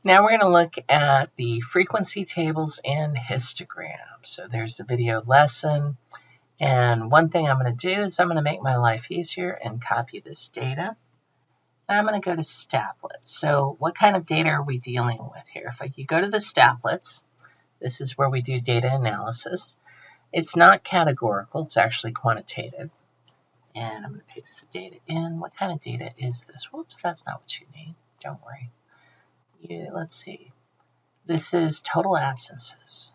Now we're going to look at the frequency tables and histograms. So there's the video lesson. And one thing I'm going to do is I'm going to make my life easier and copy this data. And I'm going to go to staplets. So what kind of data are we dealing with here? If you go to the staplets, this is where we do data analysis. It's not categorical, it's actually quantitative. And I'm going to paste the data in. What kind of data is this? Whoops, that's not what you need. Don't worry. Let's see. This is total absences.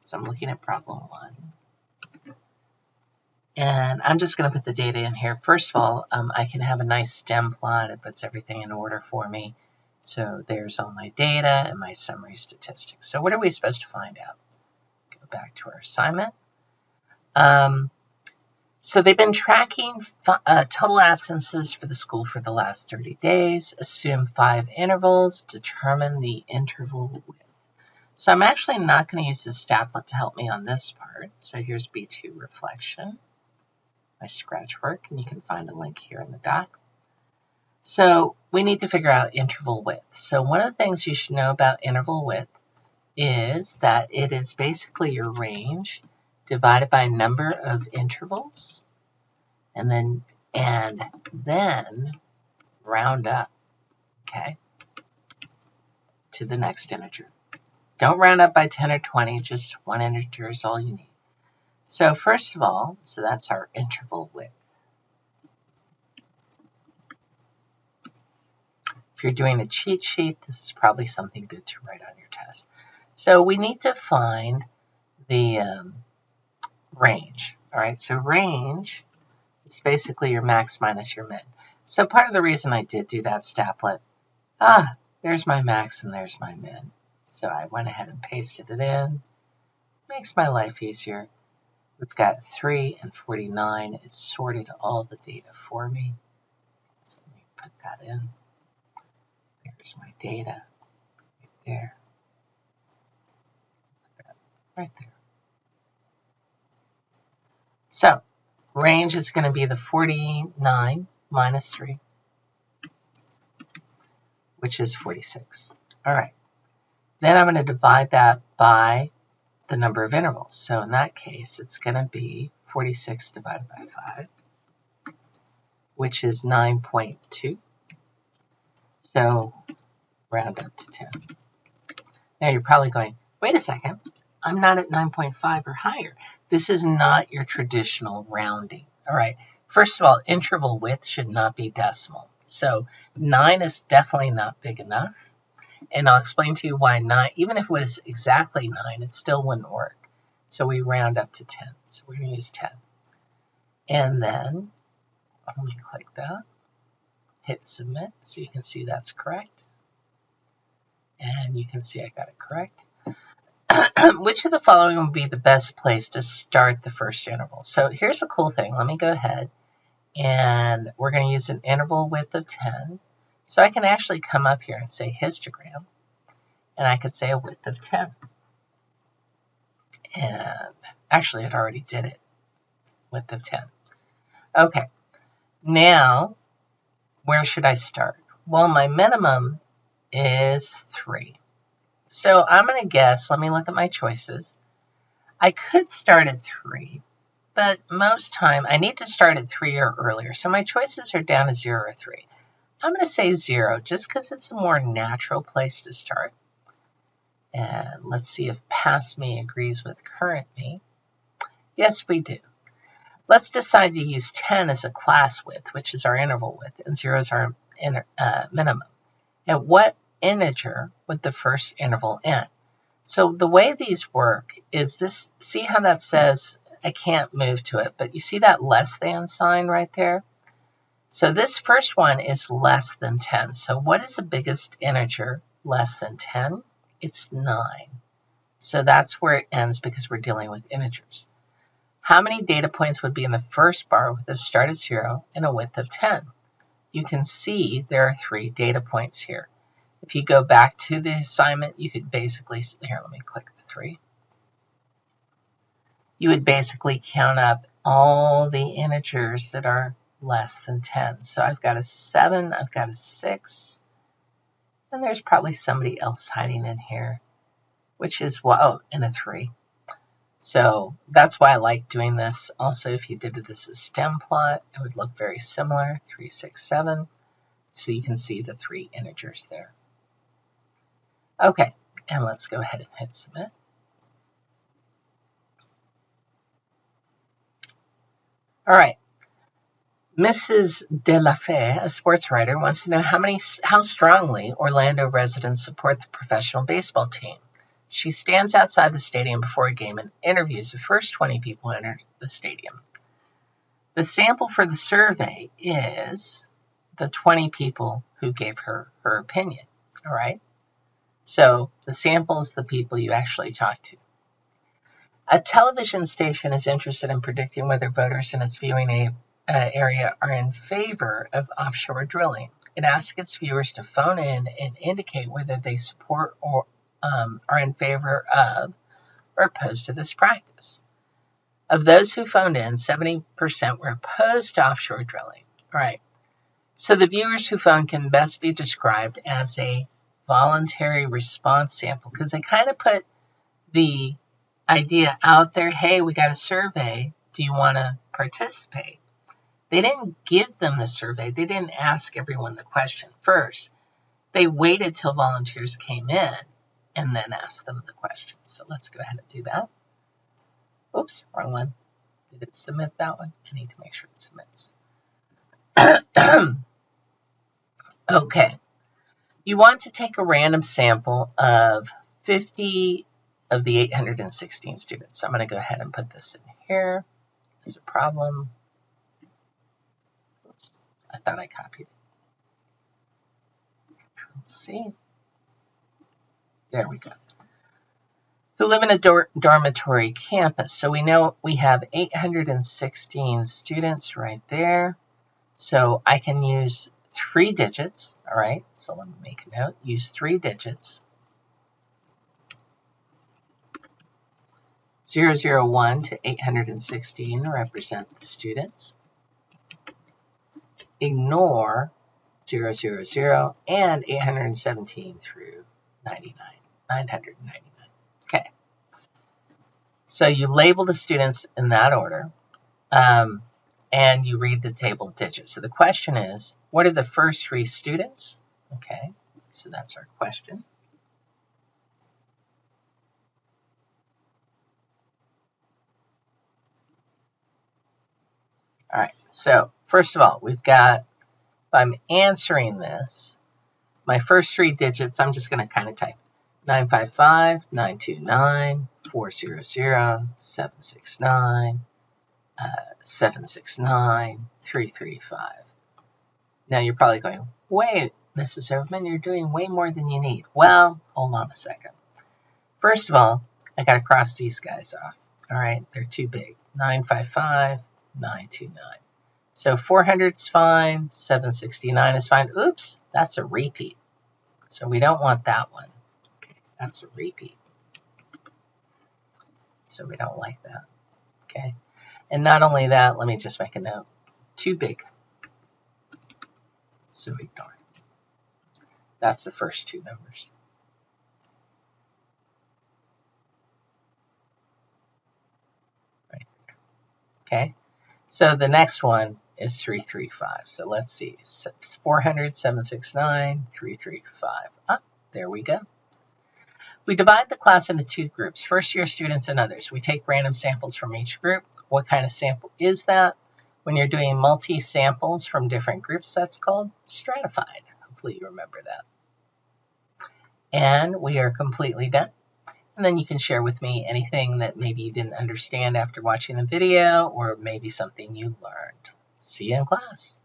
So I'm looking at problem 1. And I'm just going to put the data in here. First of all, I can have a nice stem plot. It puts everything in order for me. So there's all my data and my summary statistics. So what are we supposed to find out? Go back to our assignment. So they've been tracking total absences for the school for the last 30 days. Assume 5 intervals. Determine the interval width. So I'm actually not going to use the statlet to help me on this part. So here's B2 reflection, my scratch work, and you can find a link here in the doc. So we need to figure out interval width. So one of the things you should know about interval width is that it is basically your range divided by number of intervals, and then round up, okay, to the next integer. Don't round up by 10 or 20, just one integer is all you need. So first of all, so that's our interval width. If you're doing a cheat sheet, this is probably something good to write on your test. So we need to find the range. All right, so range is basically your max minus your min. So part of the reason I did do that statlet, there's my max and there's my min. So I went ahead and pasted it in. Makes my life easier. We've got 3 and 49. It's sorted all the data for me. So let me put that in. There's my data right there. Right there. So range is going to be the 49 minus 3, which is 46. All right. Then I'm going to divide that by the number of intervals. So in that case, it's going to be 46 divided by 5, which is 9.2. So round up to 10. Now you're probably going, wait a second, I'm not at 9.5 or higher. This is not your traditional rounding. All right. First of all, interval width should not be decimal. So 9 is definitely not big enough. And I'll explain to you why 9, even if it was exactly 9, it still wouldn't work. So we round up to 10. So we're going to use 10. And then, let me click that. Hit submit so you can see that's correct. And you can see I got it correct. Which of the following would be the best place to start the first interval? So here's a cool thing. Let me go ahead. And we're going to use an interval width of 10. So I can actually come up here and say histogram, and I could say a width of 10. And actually, it already did it, width of 10. Okay, now, where should I start? Well, my minimum is 3. So I'm going to guess, let me look at my choices. I could start at 3, but most time I need to start at 3 or earlier. So my choices are down to 0 or 3. I'm going to say 0 just because it's a more natural place to start. And let's see if past me agrees with current me. Yes, we do. Let's decide to use 10 as a class width, which is our interval width, and 0 is our minimum. And what integer would the first interval end? So the way these work is this, see how that says I can't move to it, but you see that less than sign right there? So this first one is less than 10. So what is the biggest integer less than 10? It's 9. So that's where it ends because we're dealing with integers. How many data points would be in the first bar with a start of 0 and a width of 10? You can see there are 3 data points here. If you go back to the assignment, you could basically, here, let me click the 3. You would basically count up all the integers that are less than 10. So I've got a 7, I've got a 6, And there's probably somebody else hiding in here, which is, well, and a 3. So that's why I like doing this. Also, if you did it as a stem plot, it would look very similar, 3, 6, 7. So you can see the 3 integers there. Okay, and let's go ahead and hit submit. All right. Mrs. De La Fay, a sports writer, wants to know how strongly Orlando residents support the professional baseball team. She stands outside the stadium before a game and interviews the first 20 people who enter the stadium. The sample for the survey is the 20 people who gave her her opinion. All right. So the sample is the people you actually talk to. A television station is interested in predicting whether voters in its viewing area are in favor of offshore drilling. It asks its viewers to phone in and indicate whether they support or are in favor of or opposed to this practice. Of those who phoned in, 70% were opposed to offshore drilling. All right. So the viewers who phoned can best be described as a voluntary response sample, because they kind of put the idea out there, hey, we got a survey, do you want to participate? They didn't give them the survey. They didn't ask everyone the question first. They waited till volunteers came in and then asked them the question. So let's go ahead and do that. Oops, wrong one. Did it submit that one? I need to make sure it submits. Okay. You want to take a random sample of 50 of the 816 students. So I'm going to go ahead and put this in here as a problem. Oops, I thought I copied it. Let's see. There we go. Who live in a dormitory campus. So we know we have 816 students right there. So I can use 3 digits. All right. So let me make a note. Use 3 digits. 001 to 816 represent the students. Ignore 000 and 817 through 999. Okay. So you label the students in that order, and you read the table of digits. So the question is, what are the first 3 students? Okay. So that's our question. All right, so first of all, we've got, if I'm answering this, my first 3 digits, I'm just going to kind of type 955, 929, 400, 769, 769, 335. Now you're probably going, wait, Mrs. Overman, you're doing way more than you need. Well, hold on a second. First of all, I got to cross these guys off. All right, they're too big. 955. 929. So 400 is fine. 769 is fine. Oops, that's a repeat. So we don't want that one. Okay, that's a repeat. So we don't like that. Okay. And not only that, let me just make a note. Too big. So ignore it. That's the first 2 numbers. Right there. Okay. So the next one is 335. So let's see. 400, 769, 335. Ah, there we go. We divide the class into 2 groups, first-year students and others. We take random samples from each group. What kind of sample is that? When you're doing multi-samples from different groups, that's called stratified. Hopefully you remember that. And we are completely done. And then you can share with me anything that maybe you didn't understand after watching the video, or maybe something you learned. See you in class.